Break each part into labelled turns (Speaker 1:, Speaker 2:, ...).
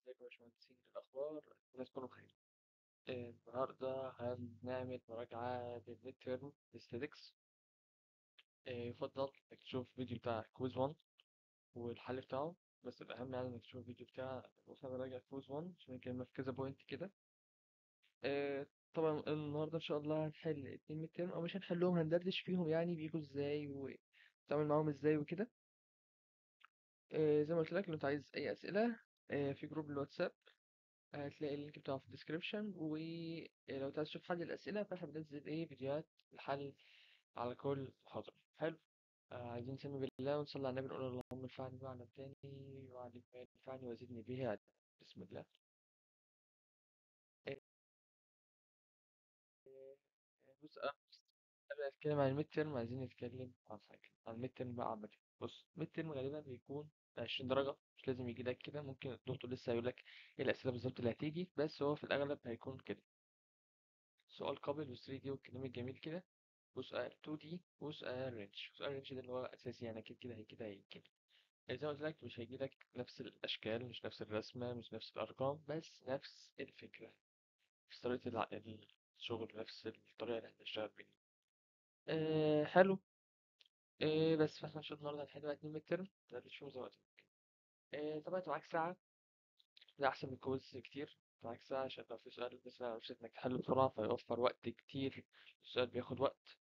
Speaker 1: ازيكم يا باشمهندسين؟ إيه الأخبار؟ الناس كله بخير. النهاردة هنعمل مراجعة للميد تيرم استاتيكس. يفضل إنك تشوف فيديو بتاع كويز 1 والحل بتاعه، بس الأهم يعني إنك تشوف الفيديو بتاع واحنا بنراجع كويز 1 عشان نكلمنا في كذا بوينت كده. طبعا النهاردة إن شاء الله هنحل اتنين ميد تيرم، أو مش هنحلهم، هندردش فيهم يعني بيجوا ازاي وتعمل معاهم ازاي وكده. زي ما قلت لك، لو انت عايز أي أسئلة في جروب الواتساب هتلاقي اللينك بتاعه في الديسكريبشن. ولو عايز تشوف حل الأسئلة فاحنا بننزل فيديوهات الحل على كل محاضرة. حلو. عايزين نسمي بالله ونصلي على النبي، نقول اللهم انفعني بما علمتني وعلم ما ينفعني وزدني به علما. بسم الله. آه، بص، قبل ما نتكلم عن الميد تيرم عايزين نتكلم عن حاجة عن الميد تيرم بقى عامة. بص، الميد تيرم غالبا بيكون 20 درجة، مش لازم يجي لك كده، ممكن الدكتور لسه هيقول لك ايه الأسئلة بالظبط اللي هتيجي، بس هو في الأغلب هيكون كده: سؤال قابل و 3 دي والكلام الجميل كده، وسؤال 2 دي، وسؤال رينج. سؤال رينج ده اللي هو اساسي، يعني كده كده هي كده هي كده. زي ما قلت لك مش هيجيلك نفس الاشكال، مش نفس الرسمه، مش نفس الارقام، بس نفس الفكره، نفس طريقه الشغل، نفس الطريقه اللي احنا بنشتغل بيها. حلو. بس فاحنا ان شاء الله النهارده هنحل بقى اتنين ميد ترم، متقلقش فيهم زي ما قلت لك. طبعا انت معاك ساعه، ده احسن من الكويز كتير. معاك ساعه عشان لو في سؤال مثلا نفسك انك تحله بسرعه فيوفر وقت كتير. السؤال بياخد وقت.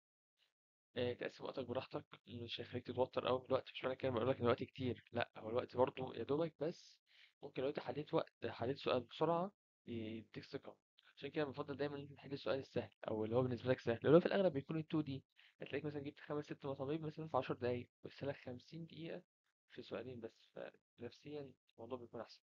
Speaker 1: تقسم وقتك براحتك، مش هيخليك تتوتر أوي من الوقت. مش معنى كده بقول لك إن الوقت كتير، لأ، هو الوقت برضه يا دوبك، بس ممكن لو أنت حليت سؤال بسرعة يديك ثقة. عشان كده بفضل دايما إن أنت تحل السؤال السهل أو اللي هو بالنسبة لك سهل، اللي هو في الأغلب بيكون ال 2 دي. هتلاقيك مثلا جبت خمس ست مطالب مثلا في 10 دقايق، بس لك 50 دقيقة في سؤالين بس، فنفسيا الموضوع بيكون أحسن.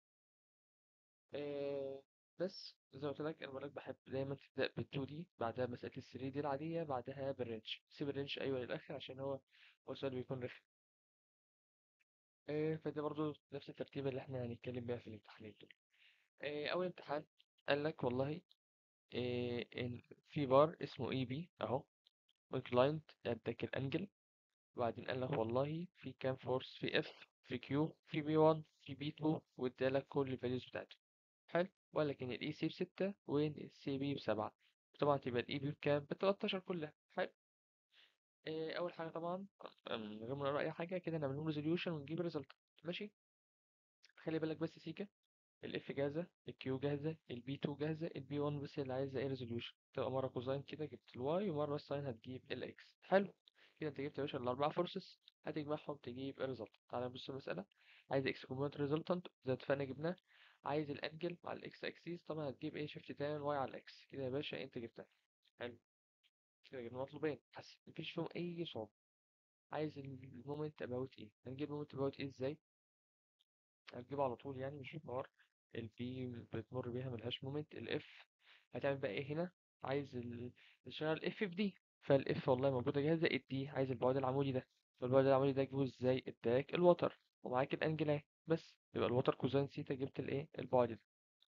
Speaker 1: آه، بس زي ما قلت لك انا بقولك بحب دايما تبدا بال 2 دي، بعدها مساله ال 3 دي العاديه، بعدها بالرينج. سيب الرينج ايوه للاخر عشان هو السؤال بيكون رخم. فده برضو نفس الترتيب اللي احنا هنتكلم بيها في الامتحانين دول. اول امتحان قال لك والله إن في بار اسمه اي بي اهو، والكلاينت اداك الانجل، وبعدين قال لك والله في كام فورس في اف، في كيو، في بي 1، في بي 2، وادالك كل الفاليوز بتاعته. حلو. وقال لك ان الاي سي ب6 وان السي بي ب7. طبعا تبقى الاي بي بكام؟ ب13 كلها. حلو. اول حاجه طبعا، من غير ما نقرا اي حاجه كده، نعمل لهم ريزوليوشن ونجيب ريزلت. ماشي. خلي بالك بس سيكا، الاف جاهزه، الكيو جاهزه، البي 2 جاهزه، البي 1 بس اللي عايزه ايه ريزوليوشن. تبقى مره كوزاين كده جبت الواي، ومره الساين هتجيب الاكس. حلو. كده انت جبت يا باشا الاربعه فورسز، هتجمعهم تجيب الريزلت. تعالى نبص المساله. عايز اكس كومبوننت ريزلتنت زي اتفقنا جبناه. عايز الانجل مع الاكس اكسيس، طبعا هتجيب ايه شيفت تان واي على الاكس. كده يا باشا انت جبتها. حلو. كده جبنا مطلوبين، حسن مفيش فيهم اي صعوبه. عايز المومنت اباوت ايه، هنجيب المومنت اباوت ايه ازاي؟ هتجيبه على طول يعني، مش حوار. البي بتمر بيها ملهاش مومنت. الاف هتعمل بقى ايه هنا؟ عايز تشغل اف في دي، فالاف والله موجوده جاهزه. الدي عايز البعد العمودي ده، فالبعد العمودي ده تجيبه ازاي؟ اداك الوتر ومعاك الانجل اهي، بس يبقى الوتر كوزين سيتا، جبت الايه البعد ده.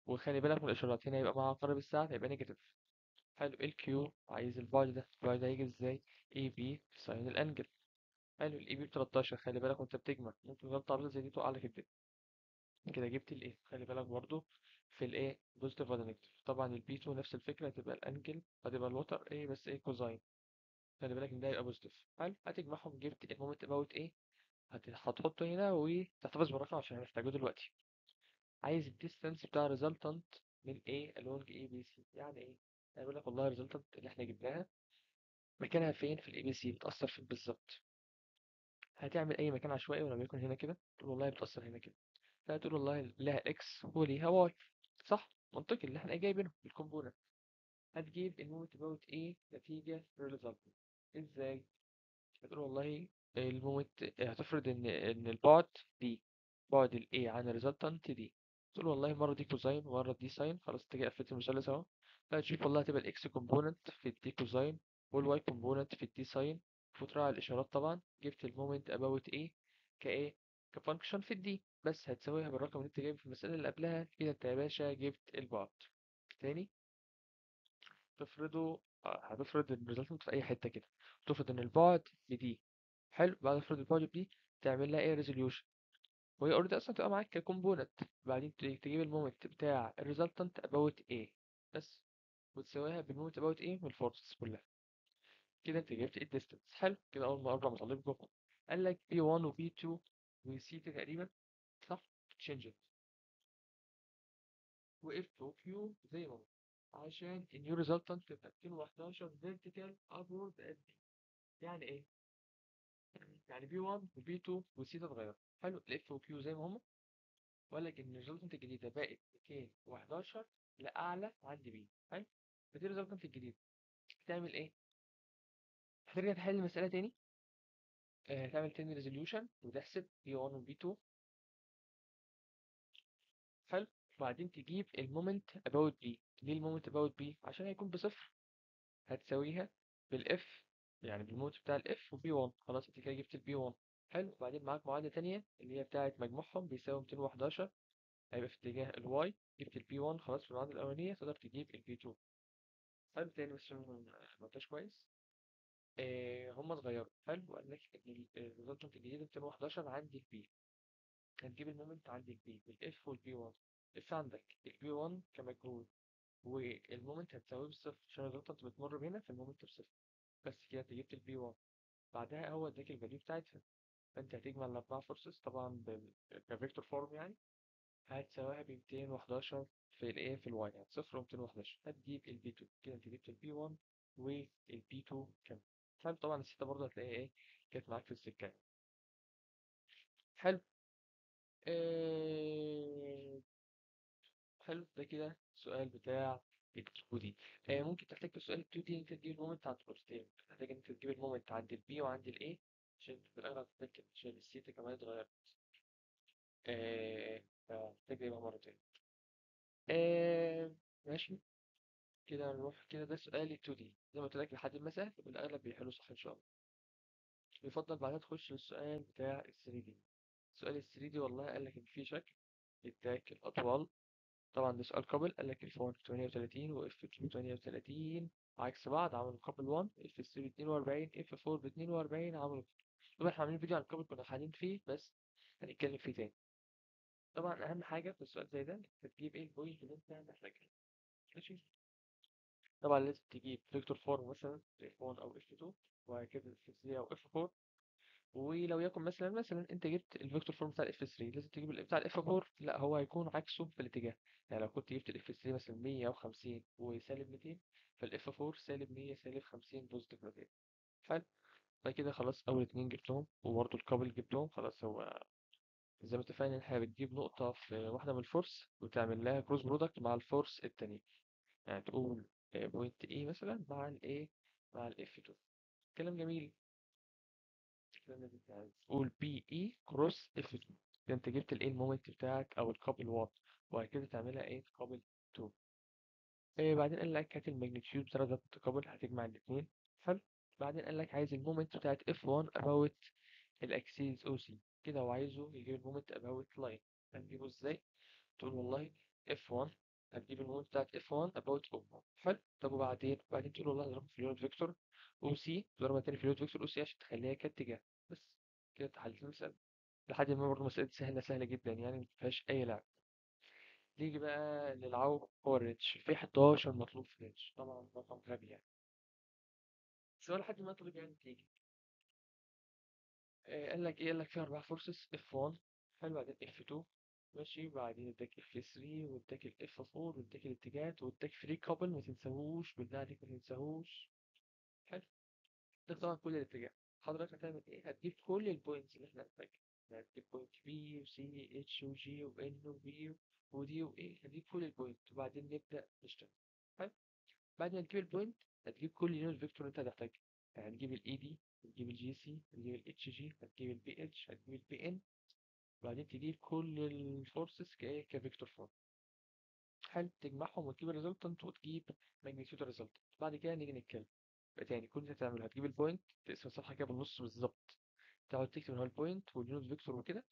Speaker 1: وخلي بالك من الاشارات هنا، يبقى مع عقارب الساعه هيبقى نيجاتيف. حلو. الكيو عايز البعد ده، البعد ده هيجي ازاي؟ اي بي ساين الانجل. حلو. الاي بي ب 13، خلي بالك وانت بتجمع ممكن غلطه عبيطه زي دي تقع لك الدنيا. كده جبت الايه، خلي بالك برضو في الايه بوزيتيف ولا نيجاتيف. طبعا البي 2 نفس الفكره، هتبقى الانجل، هتبقى الوتر ايه بس ايه كوزاين. خلي بالك ان ده يبقى بوزيتيف. حلو. هتجمعهم جبت المومنت اباوت ايه. هتحطه هنا وتحتفظ بالرقم عشان هنحتاجه دلوقتي. عايز الديستانس بتاع ريزلتنت من ايه along اي بي سي. يعني ايه؟ يعني بيقول لك والله الريزلتنت اللي احنا جبناها مكانها فين في الاي بي سي، بتأثر فين بالظبط. هتعمل اي مكان عشوائي ولما يكون هنا كده، تقول والله بتأثر هنا كده، فهتقول والله لها اكس وليها واي. صح، منطقي اللي احنا جايبينه بالكومبوننت. هتجيب المومنت اباوت ايه نتيجة للريزلت. ازاي؟ هتقول والله المومنت، هتفرض ان البعد دي، بعد الاي عن الريزلتنت دي، تقول والله مرة دي كوزاين ومرة دي ساين. خلاص انت كده قفلت المثلث اهو. فهتشوف والله هتبقى الاكس كومبوننت في الدي كوزاين، والواي كومبوننت في الدي ساين. وتراعي الاشارات طبعا. جبت المومنت اباوت ايه كايه كفانكشن في الدي، بس هتساويها بالرقم اللي انت جايبه في المسألة اللي قبلها. كده انت يا باشا جبت البعد. تاني، تفرضه هتفرض الريزلتنت في اي حتة كده، تفرض ان البعد بدي. حلو. بعد ما تفرض البعد بدي تعمل لها ايه ريزوليوشن. وهي اوريدي اصلا تبقى معاك ككومبوننت. بعدين تجيب المومنت بتاع الريزلتنت about A بس، وتساويها بالمومنت about A من الفورسز كلها. كده انت جبت الديستنس. حلو كده. اول ما اربع مطالب جم، قال لك B1 و B2 و C تقريبا، صح؟ تشينج و F و Q زي ما هو، عشان النيو ريزلتنت تبقى 211 فيرتيكال ابورد قد ايه. يعني ايه؟ يعني B1 و B2 و C تتغير. حلو. ال F و Q زي ما هم، ولكن الريزلتنت الجديدة بقت 211 لأعلى عند B. حلو. فدي الريزلتنت الجديدة. تعمل ايه؟ هترجع تحل المسألة تاني، تعمل تاني ريزوليوشن وتحسب B1 و B2. حلو. وبعدين تجيب المومنت about B. ليه المومنت about B؟ عشان هيكون بصفر. هتساويها بالاف، يعني بالمومنت بتاع الاف وبي 1. خلاص انت كده جبت البي 1. حلو. وبعدين معاك معادلة تانية اللي هي بتاعة مجموعهم بيساوي 211، هيبقى في اتجاه الواي. جبت البي 1 خلاص في المعادلة الأولانية، تقدر تجيب البي 2. حلو. تاني بس عشان ما قلتهاش كويس. هم اتغيروا. حلو. وقال لك ان الريزلتنت الجديدة 211 عندي في بي. هتجيب المومنت عندك بي بالاف والبي 1. اف عندك البي 1 كمجهول، والمومنت هتساويه بالصفر عشان الريزلتنت بتمر بينا في المومنت بصفر. بس كده انت جبت البي 1. بعدها هو اداك الفاليو بتاعتها، فانت هتجمع الاربعه فورسز طبعا كفيكتور فورم يعني. هتساويها ب 211 في الايه في الواي، يعني صفر و 211. هتجيب البي 2. كده انت جبت البي 1 والبي 2 كام. حلو. طبعا الستة برضه هتلاقيها ايه، كانت معاك في السكة. حلو. آه... حلو. ده كده السؤال بتاع ال 2 دي. ممكن تحتاج في السؤال ال 2 دي انت تجيب المومنت عند النقطتين. تحتاج انت تجيب المومنت عند البي وعند الايه، عشان في الاغلب تتأكد عشان السيتا كمان اتغيرت. فمحتاج يبقى مرتين. ماشي. كده نروح كده. ده سؤال 2D زي ما قلت لك لحد المسافة بالأغلب بيحلوا صح إن شاء الله. يفضل بعدها تخش للسؤال بتاع ال 3D. سؤال ال 3D والله قال لك إن في شكل اداك الأطوال. طبعا ده سؤال قابل. قال لك اف 1 38 واف 2 38 عكس بعض، عملوا قابل 1. اف 3 ب 42، اف 4 ب 42 عملوا. طبعا احنا عاملين فيديو عن القابل كنا حالين فيه، بس هنتكلم فيه تاني. طبعا أهم حاجة في السؤال زي ده إنك تجيب إيه البوينت اللي أنت محتاجها. ماشي. طبعا لازم تجيب فيكتور فورم مثلا F1 أو F2، وهكذا F3 أو F4. ولو يكن مثلا أنت جبت الفيكتور فورم بتاع ال F3، لازم تجيب بتاع ال F4. لا، هو هيكون عكسه في الاتجاه. يعني لو كنت جبت ال F3 مثلا 150 وسالب 200، فال F4 سالب 100 سالب 50 بوزيتيف 200. حلو. بعد كده خلاص أول اتنين جبتهم، وبرضه الكابل جبتهم. خلاص هو زي ما اتفقنا إن إحنا بتجيب نقطة في واحدة من الفورس وتعمل لها كروس برودكت مع الفورس التانية. يعني تقول بوينت ايه مثلا مع الايه مع الاف 2. كلام جميل. كلام جميل. يعني تقول بي اي كروس اف 2، كده انت جبت الايه المومنت بتاعك او الكابل وات. وبعد كده تعملها ايه كابل 2. بعدين قال لك هات الماجنتيود بتاع ده كابل، هتجمع الاثنين. حلو. بعدين قال لك عايز المومنت بتاعت اف 1 about الاكسيس او سي. كده وعايزه يجيب المومنت about لاين. هنجيبه ازاي؟ تقول والله F1 هتجيب المومنت بتاعت F1 about O. حلو. طب وبعدين تقول والله هضربها في اليونت فيكتور OC، تضربها تاني في اليونت فيكتور OC عشان تخليها كاتجاه. بس كده اتحلت المسألة. لحد ما برضه مسألة سهلة سهلة جدا، يعني مفيهاش أي لعب. نيجي بقى للعوب. هو الريتش في 11 مطلوب في الريتش، طبعا رقم غبي يعني، بس هو لحد ما طلب يعني تيجي. قال لك ايه؟ قال لك فيها 4 فورسز F1. حلو. بعدين F2. ماشي. بعدين اداك F3 واداك ال F4 واداك الاتجاهات واداك فري كابل. ما تنساهوش بالله عليك، ما تنساهوش. حلو. ده طبعا كل الاتجاه. حضرتك هتعمل ايه؟ هتجيب كل البوينتس اللي احنا محتاجها. يعني هتجيب بوينت B و C و H و G و N و B و D و A. هتجيب كل البوينت وبعدين نبدأ نشتغل. حلو. بعد ما تجيب البوينت هتجيب كل يونت فيكتور انت هتحتاجها. يعني هتجيب الاي دي، هتجيب الجي سي، هتجيب الاتش جي، هتجيب البي اتش، هتجيب البي ان. وبعدين تجيب كل الفورسز كايه كفيكتور فورم. حلو. تجمعهم وتجيب الريزلتنت وتجيب ماجنتيود الريزلتنت. بعد كده نيجي نتكلم. يبقى تاني كل اللي هتعمله هتجيب البوينت، تقسم الصفحه كده بالنص بالظبط، تقعد تكتب هنا البوينت واليونت فيكتور وكده.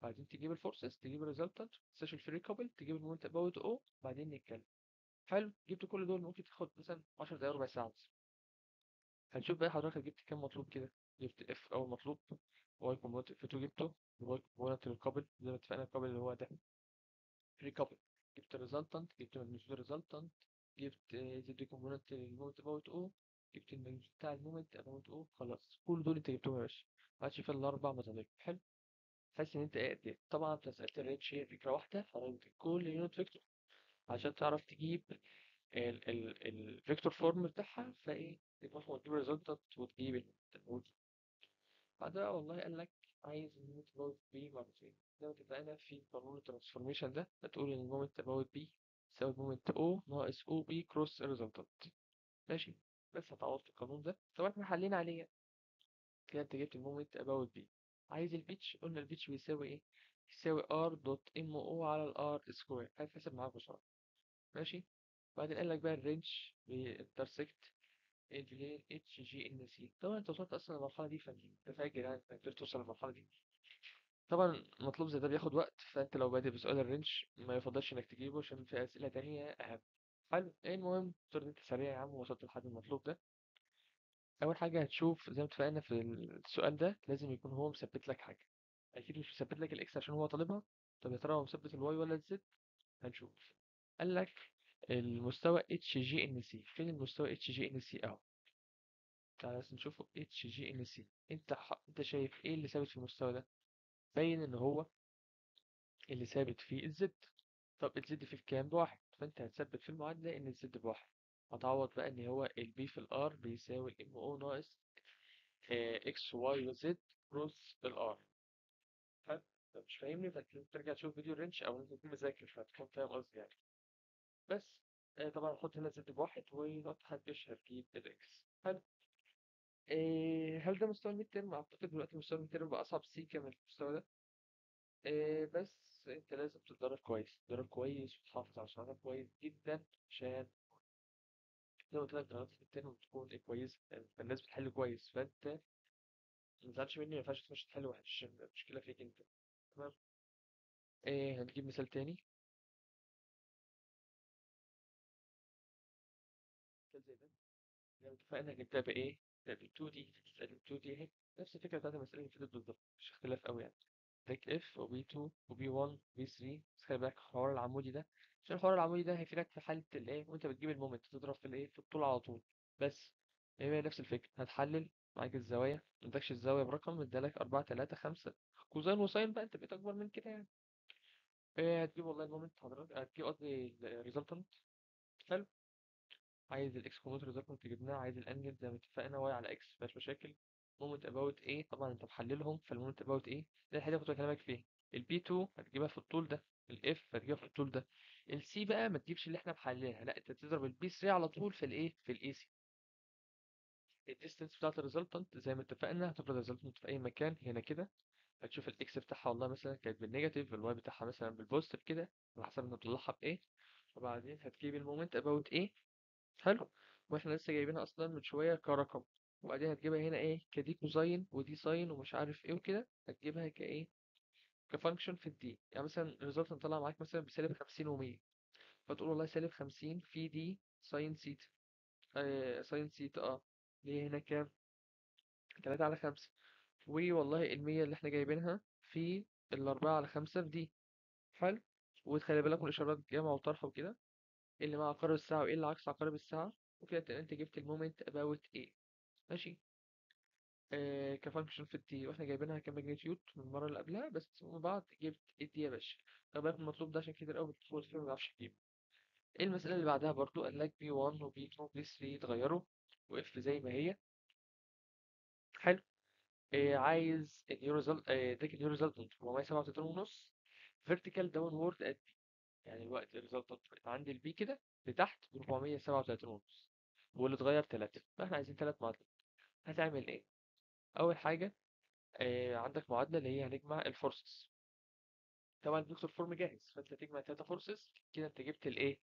Speaker 1: بعدين تجيب الفورسز، تجيب الريزلتنت، تسيرش الفري كابل، تجيب المومنت اباوت او. بعدين نتكلم. حلو. جبت كل دول ممكن تاخد مثلا 10 دقايق ربع ساعه مثلا. هنشوف بقى حضرتك جبت كام مطلوب كده. جبت اف اول مطلوب، واي كومبوننت اف 2 جبته. كومبوننت للقابل زي ما اتفقنا، القابل اللي هو ده ريكابل. جبت الريزلتنت، جبت الماجنتيود ريزلتنت، جبت زد كومبوننت للمومنت اباوت او، جبت الماجنتيود بتاع المومنت اباوت او. خلاص كل دول انت جبتهم يا باشا، ما عادش في الا اربع مصادر. حلو. تحس ان انت قاعد طبعا في مساله الريتش هي فكره واحده، فانت كل يونت فيكتور عشان تعرف تجيب الفيكتور فورم بتاعها، فايه تروح تجيب الريزلتنت وتجيب بعدها والله قال لك عايز المومنت اباوت بي مرتين. زي ما اتفقنا في قانون الترانسفورميشن ده، هتقول ان المومنت اباوت بي يساوي المومنت او ناقص او بي كروس الريزلتنت. ماشي. بس هتعوض في القانون ده، طبعا احنا حلينا عليه كده. انت جبت المومنت اباوت بي. عايز البيتش، قلنا البيتش بيساوي ايه؟ يساوي ار دوت ام او على الار سكوير. هتحسب معاك بسرعه. ماشي. بعدين قال لك بقى الرينج بينترسكت البلين اتش جي ان سي. طبعا انت وصلت اصلا للمرحله دي، فانت فاكر يعني انك قدرت توصل للمرحله دي. طبعا مطلوب زي ده بياخد وقت، فانت لو بادئ بسؤال الرينج ما يفضلش انك تجيبه عشان في اسئله تانية اهم. حلو. ايه المهم تقدر ان انت سريع يا عم ووصلت لحد المطلوب ده. اول حاجه هتشوف زي ما اتفقنا في السؤال ده، لازم يكون هو مثبت لك حاجه. اكيد مش مثبت لك الاكس عشان هو طالبها. طب يا ترى هو مثبت الواي ولا الزد؟ هنشوف. قال لك المستوى اتش جي ان سي. فين المستوى اتش جي ان سي اهو؟ تعالى بس نشوفه. اتش جي ان سي، انت شايف ايه اللي ثابت في المستوى ده؟ باين ان هو اللي ثابت فيه الزد. طب الزد فيه بكام؟ بواحد. فانت هتثبت في المعادلة ان الزد بواحد. هتعوض بقى ان هو البي في الار بيساوي الام او ناقص اكس واي وزد كروس الار. حلو. طب مش فاهمني؟ فترجع تشوف فيديو الرينج او انت تكون مذاكر فتكون فاهم قصدي يعني. بس طبعا نحط هنا زد بواحد ونقطة محدش هتجيب الاكس. حلو. هل ده مستوى الميد ترم؟ اعتقد دلوقتي مستوى الميد ترم بقى اصعب سيكا من المستوى ده. بس انت لازم تتدرب كويس، تتدرب كويس وتحافظ على شعرك كويس جدا، عشان زي ما قلت لك درجات الترم بتكون كويسة يعني، فالناس بتحل كويس، فانت ما تزعلش مني، ما ينفعش تخش تحل وحش، المشكلة فيك انت. تمام. هنجيب مثال تاني. مثال زي ده لو اتفقنا نبدأ بإيه؟ نبدأ بال 2D. ال 2D اهي نفس الفكرة بتاعت المسألة اللي فاتت بالظبط، مش اختلاف قوي يعني. تك اف وبي 2 وبي 1 وبي 3. بس خلي بالك الحوار العمودي ده، عشان الحوار العمودي ده هيفيدك في حالة الايه وانت بتجيب المومنت، تضرب في الايه في الطول على طول. بس هي نفس الفكرة. هتحلل معاك الزوايا، مدكش الزاوية برقم، ادالك 4 3 5 كوزين وساين بقى، انت بقيت اكبر من كده يعني. هتجيب والله المومنت حضرتك، هتجيب قصدي الريزلتنت. حلو. عايز الاكس كومبوننت ريزلتنت جبناه، عايز الانجل زي ما اتفقنا واي على اكس مفيهاش مشاكل. مومنت اباوت ايه طبعا انت محللهم، فالمومنت اباوت ايه ده الحاجه اللي كنت بكلمك فيها. البي 2 هتجيبها في الطول ده، الاف هتجيبها في الطول ده. السي بقى ما تجيبش اللي احنا محللها، لا انت تضرب البي 3 على طول في الايه في الاي سي. الديستنس بتاعت الريزلتنت زي ما اتفقنا هتفرض الريزلتنت في اي مكان هنا كده. هتشوف الاكس بتاعها والله مثلا كانت بالنيجاتيف، الواي بتاعها مثلا بالبوزيتيف كده، على حسب انت تطلعها بايه. وبعدين هتجيب المومنت اباوت ايه. حلو. واحنا لسه جايبينها اصلا من شويه كرقم. وبعدين هتجيبها هنا ايه كدي كوزاين ودي ساين ومش عارف ايه وكده، هتجيبها كايه كفانكشن في الدي. يعني مثلا الريزلت طلع معاك مثلا بسالب 50 و100، فتقول والله سالب 50 في دي ساين سيتا. ساين سيتا ليه هنا كام؟ 3 على 5. والله المية اللي احنا جايبينها في الأربعة على 5 في دي. حلو. وتخلي بالك من الإشارات جمع وطرح وكده، إيه اللي مع عقارب الساعة وإيه اللي عكس عقارب الساعة. وكده تبقى أنت جبت المومنت أباوت إيه. ماشي. كفانكشن في التي، واحنا جايبينها كماجنتيود من المرة اللي قبلها، بس من بعض جبت الدي يا باشا. طب بالك من المطلوب ده عشان كتير قوي بتدخل فيه ما بيعرفش يجيبه. ايه المسألة اللي بعدها برضو؟ قال لك بي 1 وبي 2 وبي 3 يتغيروا واف زي ما هي. حلو. عايز النيو ريزلت، اداك النيو ريزلتنت 437 ونص فيرتيكال داون وورد ات بي. يعني الوقت الريزلتنت عند البي كده لتحت ب 437 ونص، واللي اتغير 3. فاحنا عايزين 3 معادلات. هتعمل ايه؟ اول حاجة عندك معادلة اللي هي هنجمع الفورسز. طبعا الفيكتور فورم جاهز، فانت تجمع 3 فورسز كده انت جبت الايه،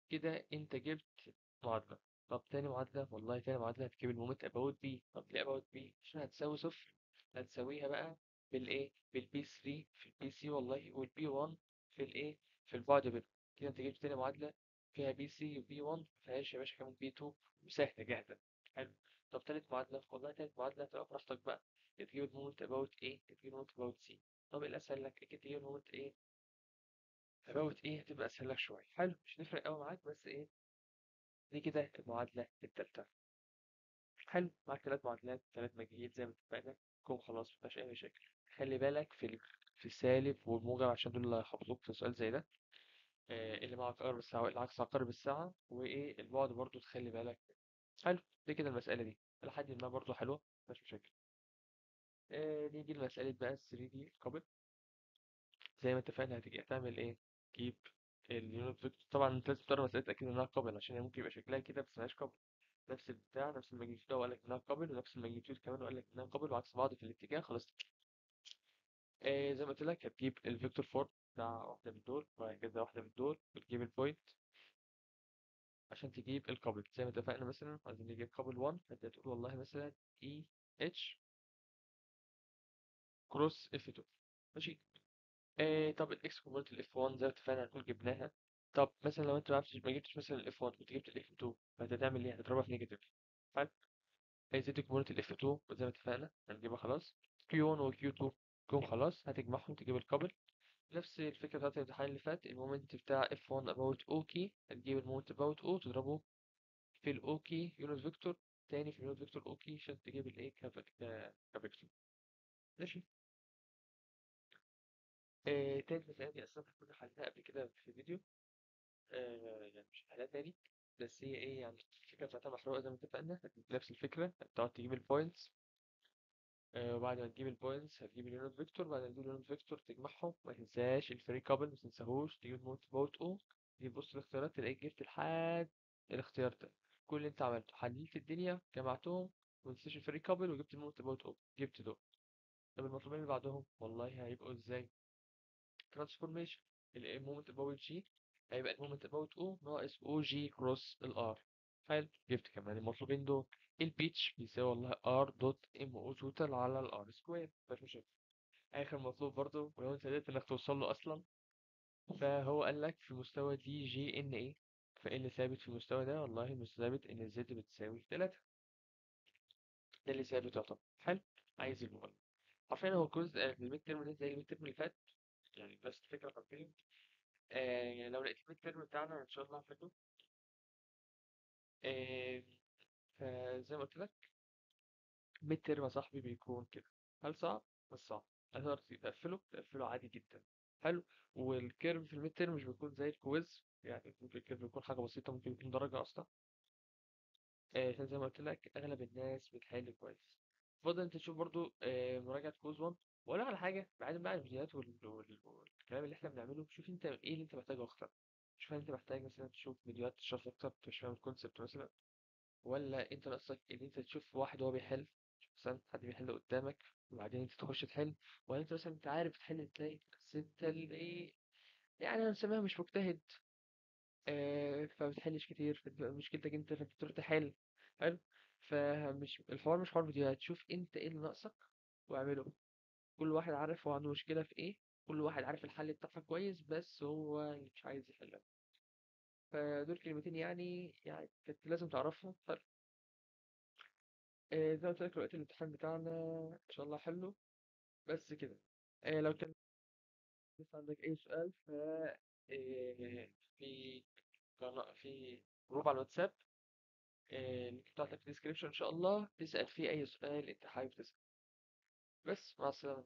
Speaker 1: كده انت جبت معادلة. طب تاني معادلة، والله تاني معادلة هتجيب المومنت اباوت بي. طب ليه اباوت بي؟ عشان هتساوي صفر. هتساويها بقى بالايه بالبي 3 في البي سي والله، والبي 1 في الايه في البعد بينهم. كده انت جبت تاني معادلة فيها بي سي وبي 1، مفيهاش يا باشا كمان بي 2، وسهلة جاهزة. حلو. طب تالت معادلة، والله تالت معادلة هتبقى براحتك بقى، يا تجيب المومنت اباوت ايه يا تجيب المومنت اباوت سي. طب الأسهل لك كتير هو إيه فبوت إيه هتبقى أسهل لك شوية. حلو، مش هتفرق أوي معاك، بس إيه دي كده المعادلة التالتة. حلو، معاك 3 معادلات 3 مجاهيل زي ما اتفقنا، كوم خلاص مفيهاش أي مشاكل. خلي بالك في السالب والموجب عشان دول اللي هيحفظوك في سؤال زي ده. اللي مع عقارب الساعة واللي عكس عقارب الساعة، وإيه البعد برضو تخلي بالك. حلو، دي كده المسألة دي لحد ما برضو حلوة مفيهاش مشاكل. نيجي لمسألة بقى ال 3D كابل. زي ما اتفقنا هتيجي هتعمل إيه؟ تجيب اليونت فيكتور. طبعا انت لازم تقرا مسألة تأكد إنها قابل، عشان هي ممكن يبقى شكلها كده بس ملهاش قابل. نفس البتاع نفس الماجنتيود هو قال لك إنها قابل، ونفس الماجنتيود كمان وقال لك إنها قابل، وعكس بعض في الاتجاه. خلاص. زي ما قلت لك هتجيب الفيكتور فور بتاع واحدة من دول، وهكذا واحدة من دول، وتجيب البوينت عشان تجيب الكابل. زي ما اتفقنا مثلا عايزين نجيب كابل 1، فانت تقول والله مثلا اي اتش كروس اف 2. ماشي. طب الاكس كومبوننت الاف 1 زي ما اتفقنا هنقول جبناها. طب مثلا لو انت ما جبتش مثلا الاف 1 كنت جبت الاف 2، فانت هتعمل ايه؟ هتضربها في نيجاتيف. حلو. زد كومبوننت الاف 2 زي ما اتفقنا هنجيبها خلاص. كيو 1 وكيو 2 كيو خلاص هتجمعهم تجيب الكابل. نفس الفكرة بتاعت الامتحان اللي فات، المومنت بتاع F1 about OK هتجيب المومنت about O تضربه في ال OK يونت فيكتور، تاني في اليونت فيكتور OK عشان تجيب الايه كفيكتور. ماشي. تالت مسألة دي أصلا كنا حلناها قبل كده في فيديو. يعني مش هحلها تاني، بس هي ايه يعني الفكرة بتاعتها محروقة زي ما اتفقنا. نفس الفكرة هتقعد تجيب البوينتس. وبعد ما تجيب البوينتس هتجيب اليونت فيكتور، بعد ما تجيب اليونت فيكتور تجمعهم. ما تنساش الفري كابل، ما تنساهوش تجيب الموت باوت او. تجيب بص الاختيارات تلاقيك جبت لحد الاختيار ده. كل اللي انت عملته حللت الدنيا جمعتهم، وما تنساش الفري كابل، وجبت الموت باوت او جبت دول. طب المطلوبين اللي بعدهم والله هيبقوا ازاي؟ ترانسفورميشن. المومنت باوت جي هيبقى المومنت باوت او ناقص او جي كروس الار. حلو، جبت كمان المطلوبين دول. البيتش بيساوي والله ار دوت ام او توتال على الار سكوير. مفيش مشاكل. اخر مطلوب برضو ولو انت قدرت انك توصل له اصلا، فهو قال لك في مستوى دي جي ان ايه. فايه اللي ثابت في المستوى ده؟ والله مش ثابت ان الزد بتساوي 3. ده اللي ثابت يعتبر. حلو. عايز المهم حرفيا هو كوز الميد ترم ده زي الميد ترم اللي فات، يعني نفس الفكره حرفيا. يعني لو لقيت الميد ترم بتاعنا ان شاء الله حلو. آه فزي ما قلت لك الميد ترم يا صاحبي بيكون كده. هل صعب؟ مش صعب. هتقدر تقفله عادي جدا. حلو. والكيرف في الميد ترم مش بيكون زي الكويز، يعني ممكن الكيرف بيكون حاجة بسيطة، ممكن يكون درجة أصلا. عشان زي ما قلت لك أغلب الناس بتحل كويس. فضل أنت تشوف برضو مراجعة كويز 1. ولا على حاجة بعيدا بقى عن الفيديوهات والكلام اللي احنا بنعمله، شوف انت ايه اللي انت محتاجه اكتر. شوف هل انت محتاج مثلا تشوف فيديوهات تشرح اكتر مش فاهم الكونسيبت مثلا، ولا انت ناقصك ان انت تشوف واحد وهو بيحل، مثلا حد بيحل قدامك وبعدين انت تخش تحل، ولا انت مثلا انت عارف تحل ازاي بس انت اللي ايه يعني هنسميها مش مجتهد. فبتحلش كتير فتبقى مشكلتك انت فانت تروح تحل. حلو. فمش الحوار مش حوار فيديوهات، شوف انت ايه اللي ناقصك واعمله. كل واحد عارف هو عنده مشكلة في ايه، كل واحد عارف الحل بتاعها كويس بس هو اللي مش عايز يحلها. فدول كلمتين يعني كانت لازم تعرفهم. زي ما قلت لك وقت الامتحان بتاعنا ان شاء الله حلو. بس كده. لو كان لسه عندك اي سؤال ف في في جروب على الواتساب، اللينك بتاعتك في الديسكريبشن ان شاء الله تسأل فيه اي سؤال انت حابب تسأل. بس مع السلامة.